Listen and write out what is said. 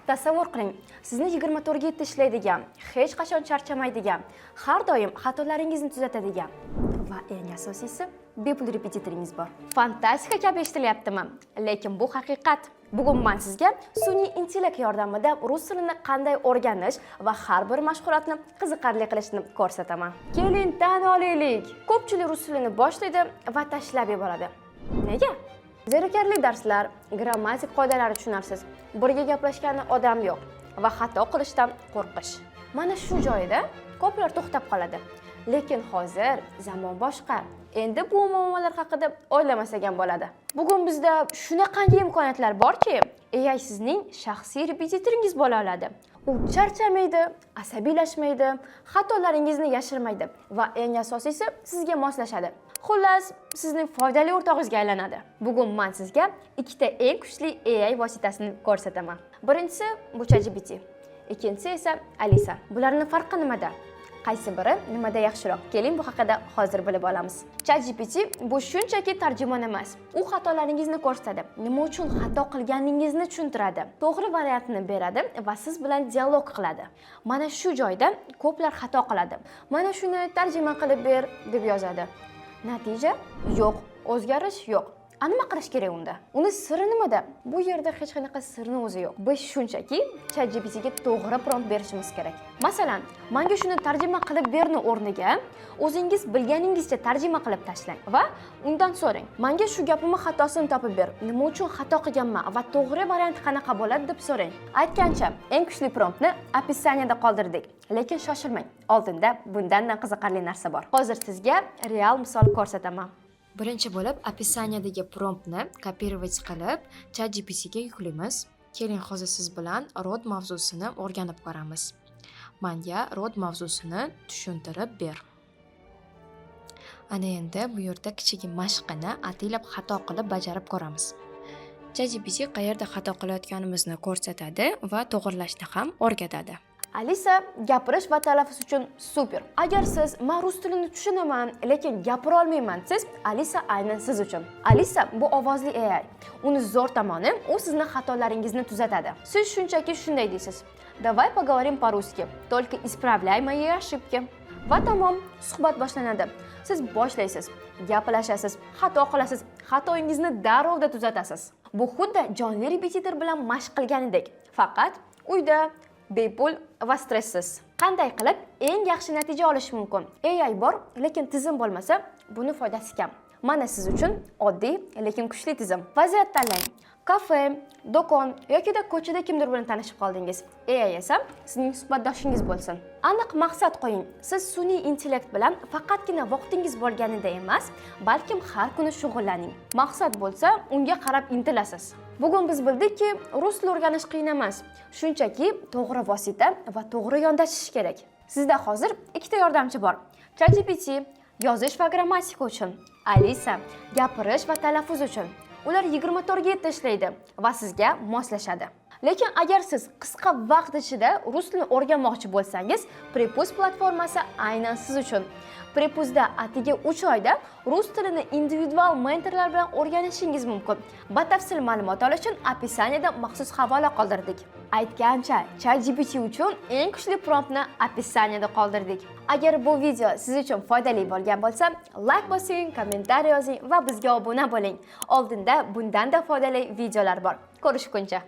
Tasavvur qiling, sizni 24 ga ishlaydigan, hech qachon charchamaydigan, har doim xatolaringizni tuzatadigan va eng asosiysi bepul repetitoringiz bor. Fantastika kabi eshitilyaptimi? Lekin bu haqiqat. Bugun men sizga sun'iy intellekt yordamida rus tilini qanday o'rganish va har bir mashg'ulotni qiziqarli qilishni ko'rsataman. Keling, tan olaylik. Ko'pchilik rus tilini boshlaydi va tashlab yuboradi. Nega? Zerikarli darslar, grammatik qoidalari tushunarsiz, birga gaplashgani odam yo'q va xato qilishdan qo'rqish. Mana shu joyda ko'plar to'xtab qoladi. Lekin hozir zamon boshqa. Endi bu muammolar haqida o'ylamasak ham bo'ladi. Bugun bizda shunaqangi imkoniyatlar borki, AI sizning shaxsiy repetitoringiz bo'la oladi. U charchamaydi, asabiylashmaydi, xatolaringizni yashirmaydi va eng asosiysi sizga moslashadi. Xullas, sizning foydali o'rtog'ingizga aylanadi. Bugun men sizga ikkita eng kuchli AI vositasini ko'rsataman. Birinchisi bu ChatGPT, ikkinchisi esa Alisa. Bularning farqi nimada? Qaysi biri nimada yaxshiroq? Keling, bu haqida hozir bilib olamiz. ChatGPT bu shunchaki tarjimon emas. U xatolaringizni ko'rsatadi, nima uchun xato qilganingizni tushuntiradi, to'g'ri variantini beradi va siz bilan dialog qiladi. Mana shu joyda ko'plar xato qiladi. Mana shuni tarjima qilib ber deb yozadi. Natija yo'q, o'zgarish yo'q. Nima qilish kerak unda? Uni siri nimada? Bu yerda hech qanaqa sirning o'zi yo'q. Biz shunchaki ChatGPT ga to'g'ri prompt berishimiz kerak. Masalan, menga shuni tarjima qilib berni o'rniga o'zingiz bilganingizcha tarjima qilib tashlang va undan so'rang. Menga shu gapimni xatosini topib ber. Nima uchun xato qilganman va to'g'ri variant qanaqa bo'ladi deb so'rang. Aytgancha, eng kuchli promptni opisaniyada qoldirdik. Lekin shoshilmang. Oldinda bundan qiziqarli narsa bor. Hozir sizga real misol ko'rsataman. Birinchi bo'lib opisaniyadagi promptni kopировать qilib ChatGPT ga yuklaymiz. Keling, hozir siz bilan rod mavzusini o'rganib ko'ramiz. Menga rod mavzusini tushuntirib ber. Ana endi bu yerda kichik mashqini ataylab xato qilib bajarib ko'ramiz. ChatGPT qayerda xato qilayotganimizni ko'rsatadi va to'g'rilashni ham o'rgatadi. Alisa gapirish va talaffuz uchun super. Agar siz men rus tilini tushunaman, lekin gapira olmayman desiz, Alisa aynan siz uchun. Alisa bu ovozli AI. Uni zo'r tomoni, u sizning xatolaringizni tuzatadi. Siz shunchaki shunday deysiz: "Давай поговорим по-русски. Только исправляй мои ошибки." Va tamom, suhbat boshlanadi. Siz boshlaysiz, gaplashasiz, xato qilasiz, xatoingizni darrovda tuzatasiz. Bu xuddi jonli repetitor bilan mashq qilganidek, faqat uyda bepul va stressiz. Qanday qilib eng yaxshi natija olish mumkin? AI bor, lekin tizim bo'lmasa, buni foydasi kam. Mana siz uchun oddiy, lekin kuchli tizim. Vaziyat tanlang. Kafe, do'kon yoki ko'chada kimdir bilan tanishib qoldingiz. AI esa sizning suhbatdoshingiz bo'lsin. Aniq maqsad qo'ying. Siz sun'iy intellekt bilan faqatgina vaqtingiz bo'lganida emas, balkim har kuni shug'ullaning. Maqsad bo'lsa, unga qarab intilasiz. Bugun biz bildikki, rus tili o'rganish qiyin emas. Shunchaki to'g'ri vosita va to'g'ri yondashish kerak. Sizda hozir ikkita yordamchi bor. ChatGPT yozish va grammatika uchun, Alisa gapirish va talaffuz uchun. Ular 24 ga ishlaydi va sizga moslashadi. Lekin agar siz qisqa vaqt ichida rus tilini o'rganmoqchi bo'lsangiz, Prepuz platformasi aynan siz uchun. Prepuzda atigi 3 oyda rus tilini individual mentorlar bilan o'rganishingiz mumkin. Batafsil ma'lumot olish uchun opisaniyada maxsus havola qoldirdik. Aytgancha, ChatGPT uchun eng kuchli promptni opisaniyada qoldirdik. Agar bu video siz uchun foydali bo'lgan bo'lsa, like bosing, kommentariy yozing va bizga obuna bo'ling. Oldinda bundan-da foydali videolar bor. Ko'rishguncha.